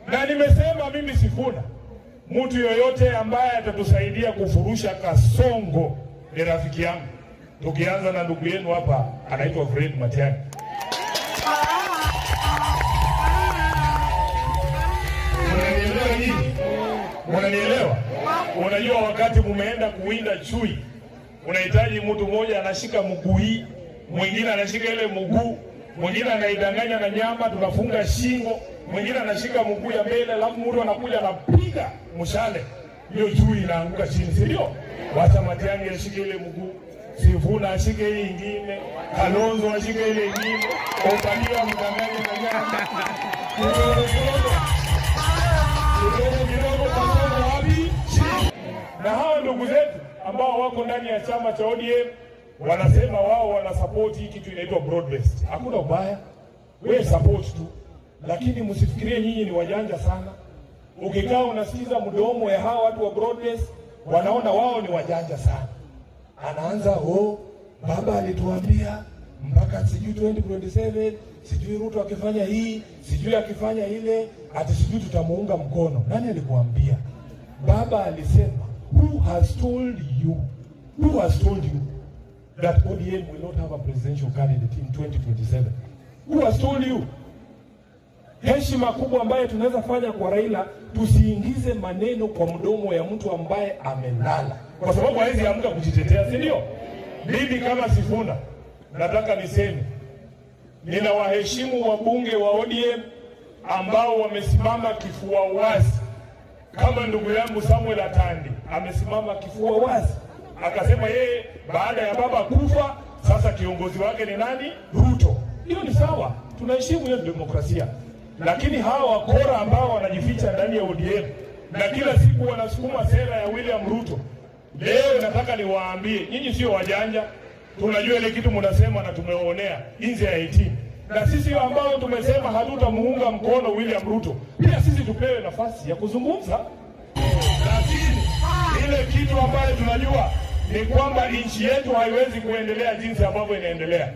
Na nimesema mimi Sifuna, mtu yoyote ambaye atatusaidia kufurusha Kasongo ni rafiki yangu. Tukianza na ndugu yenu hapa anaitwa Fred Matiang'i. Unanielewa nini? Unanielewa? Unajua wakati mumeenda kuwinda chui, unahitaji mtu mmoja anashika mguu hii, mwingine anashika ile mguu, mwingine anaidanganya na nyama, tunafunga shingo, mwingine anashika mguu ya mbele, alafu mtu anakuja anapiga mshale, hiyo chui inaanguka chini, si ndio? Wacha Matiang'i ashike ile mguu, Sifuna ashike ile nyingine, Kalonzo ashike ile nyingine, Obadia mdanganye na nyama. Na hawa ndugu zetu ambao wako ndani ya chama cha ODM wanasema wao wanasupport hii kitu inaitwa broad based. Hakuna ubaya, wewe support tu, lakini msifikirie nyinyi ni wajanja sana. Ukikaa unasikiza mdomo ya hawa watu wa broad based, wanaona wao ni wajanja sana. Anaanza baba alituambia mpaka sijui 2027 sijui Ruto akifanya hii sijui akifanya ile ati sijui tutamuunga mkono. Nani alikuambia? Baba alisema, who has told you that ODM will not have a presidential candidate in 2027? Who has told you? Heshima kubwa ambaye tunaweza fanya kwa Raila, tusiingize maneno kwa mdomo ya mtu ambaye amelala, kwa sababu hawezi amka kujitetea, si ndio? Mimi kama Sifuna nataka niseme ninawaheshimu wabunge wa ODM ambao wamesimama kifua wazi, kama ndugu yangu Samuel Atandi amesimama kifua wazi akasema yeye baada ya baba kufa sasa kiongozi wake ni nani? Ruto. Hiyo ni sawa, tunaheshimu hiyo demokrasia. Lakini hawa wakora ambao wanajificha ndani ya ODM na kila siku wanasukuma sera ya William Ruto, leo nataka niwaambie nyinyi sio wajanja. Tunajua ile kitu mnasema na tumeonea nje ya 18. Na sisi ambao tumesema hatutamuunga mkono William Ruto, pia sisi tupewe nafasi ya kuzungumza. Lakini ile kitu ambayo tunajua ni kwamba nchi yetu haiwezi kuendelea jinsi ambavyo inaendelea.